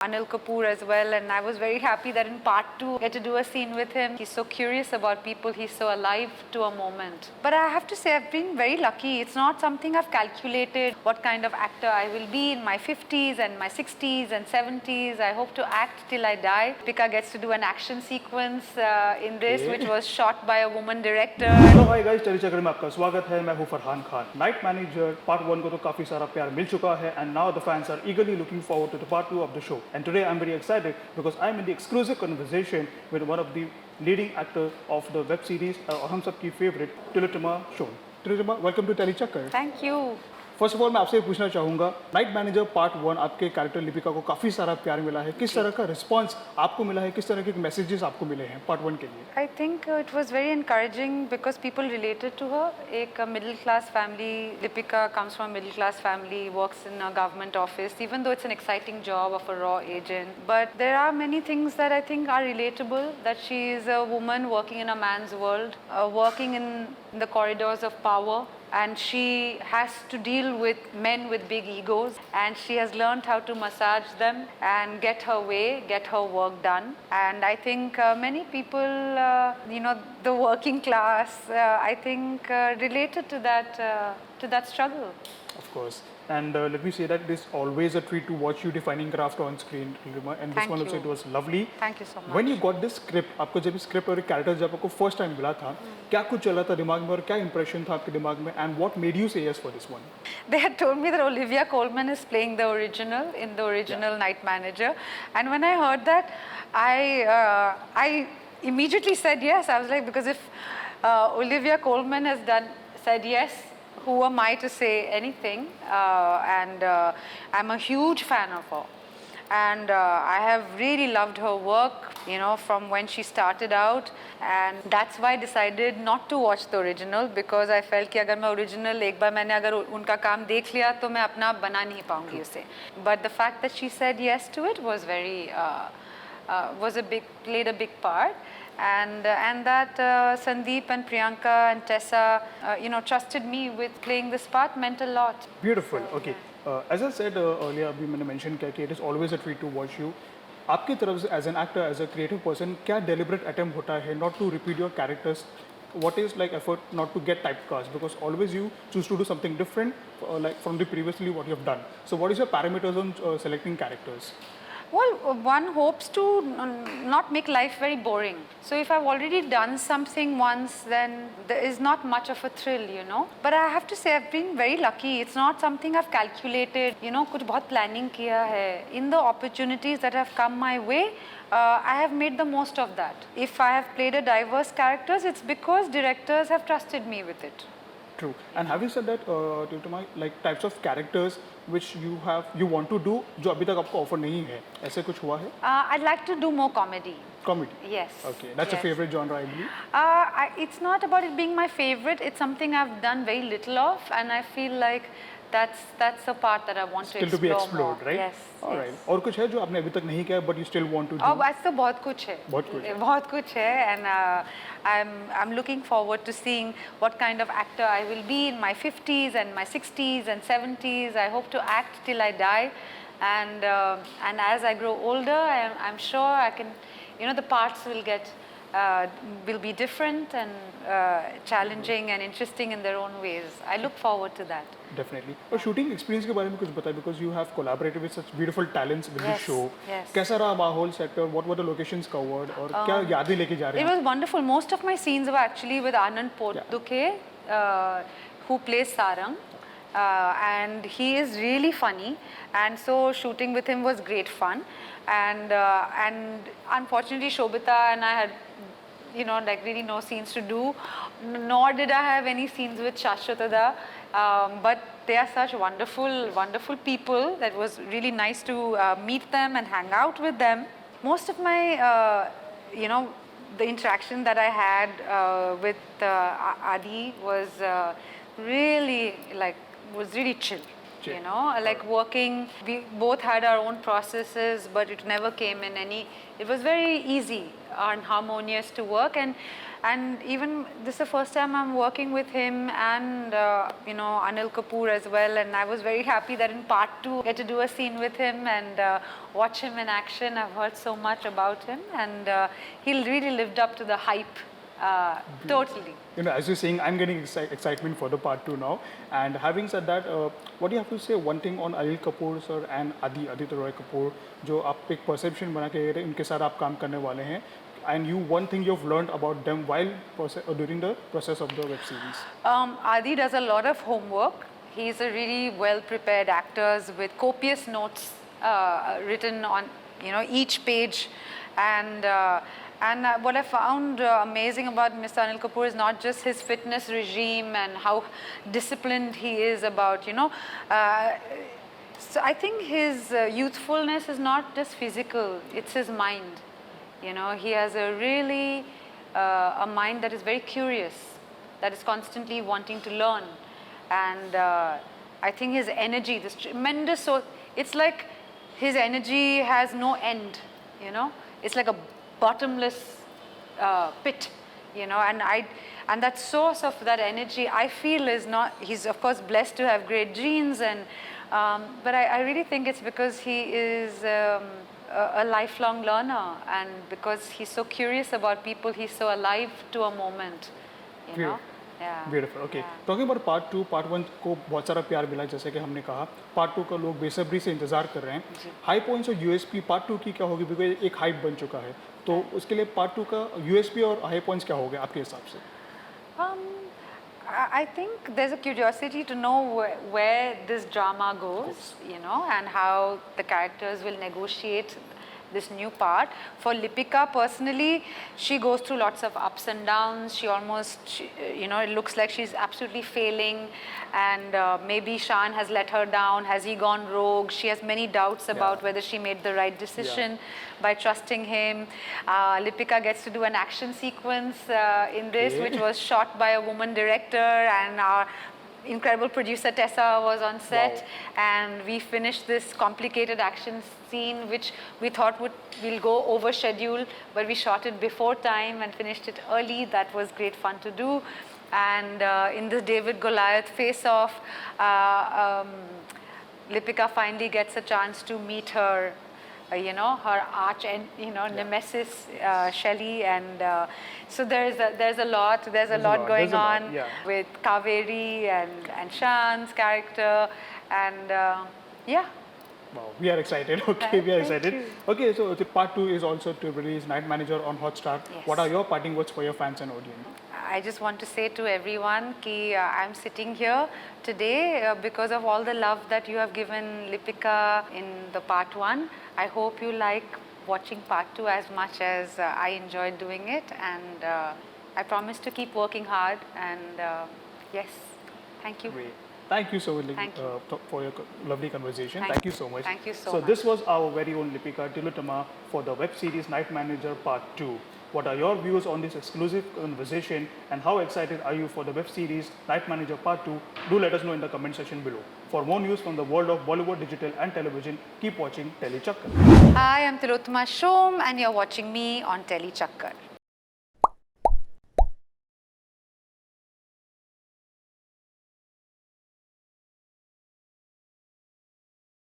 Anil Kapoor as well, and I was very happy that in part 2 I get to do a scene with him. He's so curious about people, he's so alive to a moment. But I have to say I've been very lucky. It's not something I've calculated what kind of actor I will be in my 50s and my 60s and 70s. I hope to act till I die. Pika gets to do an action sequence in this, which was shot by a woman director. Hello hi guys, Tellychakkar में आपका स्वागत है। मैं हूं Farhan Khan. Night manager part 1 को तो काफी सारा प्यार मिल चुका है and now the fans are eagerly looking forward to the part 2 of the show and today I am very excited because I am in the exclusive conversation with one of the leading actor of the web series और हम सबकी favourite टिलोटमा Shome. Tillotama, welcome to Tellychakkar. Thank you. First of all मैं आपसे पूछना चाहूँगा, night manager part 1 आपके character Lipika को काफ़ी सारा प्यार मिला है, किस तरह का रिस्पांस आपको मिला है, किस तरह के मैसेजेस आपको मिले हैं पार्ट 1 के लिए? I think it was very encouraging because people related to her. एक middle class family, Deepika comes from a middle class family, works in a government office, even though it's an exciting job of a raw agent. But there are many things that I think are relatable, that she is a woman working in a man's world, working in the corridors of power. And she has to deal with men with big egos, and she has learned how to massage them and get her way, get her work done. And I think many people, the working class, I think related to that struggle. Of course. And let me say that it is always a treat to watch you defining craft on screen, and this one also it was lovely. Thank you so much. When you got this script, आपको जब script और character जब आपको first time मिला था, क्या कुछ चला था दिमाग में और क्या इंप्रेशन था आपके दिमाग में, and what made you say yes for this one? They had told me that Olivia Colman is playing the original in the original Night Manager, and when I heard that, I immediately said yes. I was like, because if Olivia Colman has said yes, who am I to say anything? And I'm a huge fan of her. And I have really loved her work, from when she started out. And that's why I decided not to watch the original, because I felt कि अगर मैं original एक बार मैंने अगर उनका काम देख लिया तो मैं अपना बना नहीं पाऊंगी उसे. But the fact that she said yes to it was played a big part. And that Sandeep and Priyanka and Tessa, trusted me with playing this part meant a lot. Beautiful. Okay. As I said earlier, अभी मैंने mention किया कि it is always a treat to watch you. आपकी तरफ से as an actor, as a creative person, क्या deliberate attempt होता है not to repeat your characters? What is like effort not to get typecast? Because always you choose to do something different, like from the previously what you have done. So what is your parameters on selecting characters? Well, one hopes to not make life very boring. So if I've already done something once, then there is not much of a thrill, But I have to say I've been very lucky. It's not something I've calculated, कुछ बहुत planning किया है. In the opportunities that have come my way, I have made the most of that. If I have played a diverse characters, it's because directors have trusted me with it. True. And have you said that Tillotama, like types of characters which you want to do जो अभी तक आपको offer नहीं है, ऐसे कुछ हुआ है? I'd like to do more comedy. Comedy. Yes. Okay, that's a favorite genre, I believe. It's not about it being my favorite. It's something I've done very little of, and I feel like that's a part that I want to explore to be explored, more. right? Yes. All right. और कुछ है जो आपने अभी तक नहीं किया but you still want to do? Oh, ऐसा बहुत कुछ है. बहुत कुछ है, and I'm looking forward to seeing what kind of actor I will be in my 50s and my 60s and 70s. I hope to act till I die, and as I grow older, I'm sure I can, the parts will be different and challenging and interesting in their own ways. I look forward to that. Definitely. और shooting experience के बारे में कुछ बताइए, because you have collaborated with such beautiful talents with this show. Yes. कैसा रहा माहौल set और what were the locations covered और क्या यादें लेके जा रहे हैं? It was wonderful. Most of my scenes were actually with Anand Potduke, who plays Sarang. And he is really funny, and so shooting with him was great fun. And unfortunately, Shobita and I had, really no scenes to do. Nor did I have any scenes with Shashwatada. But they are such wonderful, wonderful people. That was really nice to meet them and hang out with them. Most of my, the interaction that I had with Adi was really chill. You know, like working, we both had our own processes, but it never came in any. It was very easy and harmonious to work, and even this is the first time I'm working with him and you know, Anil Kapoor as well, and I was very happy that in part 2 I get to do a scene with him and watch him in action. I've heard so much about him, and he really lived up to the hype. Totally. You know, as you're saying, I'm getting excitement for the part 2 now. And having said that, what do you have to say one thing on Anil Kapoor sir and Aditya Roy Kapoor, जो आप एक perception बना के उनके साथ आप काम करने वाले हैं, and you one thing you've learned about them while during the process of the web series? Adi does a lot of homework. He's a really well prepared actor with copious notes written on, you know, each page, and what I found amazing about Mr. Anil Kapoor is not just his fitness regime and how disciplined he is about, you know. So I think his youthfulness is not just physical, it's his mind. You know, he has a really a mind that is very curious, that is constantly wanting to learn. And I think his energy, this tremendous, so it's like his energy has no end, you know. It's like a bottomless pit, you know, and that source of that energy I feel is not, he's of course blessed to have great genes, and but I really think it's because he is a lifelong learner, and because he's so curious about people, he's so alive to a moment, you know. Beautiful. Okay. Talking about part 2, part 1 को बहुत सारा प्यार मिला, जैसे कि हमने कहा. Part 2 का लोग बेसब्री से इंतजार कर रहे हैं. हाई पॉइंट्स और यूएसपी part 2 की क्या होगी, बिकॉज एक हाइप बन चुका है, तो उसके लिए part 2 का यूएसपी और हाई पॉइंट्स क्या होंगे आपके हिसाब से? I think there's a curiosity to know where this drama goes, you know, and how the characters will negotiate this new part. For Lipika personally, she goes through lots of ups and downs. She almost, you know, it looks like she's absolutely failing, and maybe Shan has let her down. Has he gone rogue? She has many doubts about whether she made the right decision by trusting him. Lipika gets to do an action sequence in this, which was shot by a woman director, and our incredible producer Tessa was on set, and we finished this complicated action scene which we thought we'll go over schedule, but we shot it before time and finished it early. That was great fun to do. And in the David Goliath face-off, Lipika finally gets a chance to meet her you know, her arch and, you know, nemesis Shelley, and so there's a lot going on with Kaveri and Shan's character, and yeah. Wow, we are excited. Okay, we are excited. Okay, so the part 2 is also to release Night Manager on Hotstar. Yes. What are your parting words for your fans and audience? I just want to say to everyone that I'm sitting here today because of all the love that you have given Lipika in the part 1. I hope you like watching part 2 as much as I enjoyed doing it, and I promise to keep working hard, and yes, thank you. Great. Thank you so much for your lovely conversation. Thank you so much. Thank you so much. So this was our very own Lipika Tillotama for the web series Night Manager Part 2. What are your views on this exclusive conversation, and how excited are you for the web series Night Manager Part 2? Do let us know in the comment section below. For more news from the world of Bollywood, digital and television, keep watching Tellychakkar. Hi, I'm Tillotama Shome, and you're watching me on Tellychakkar.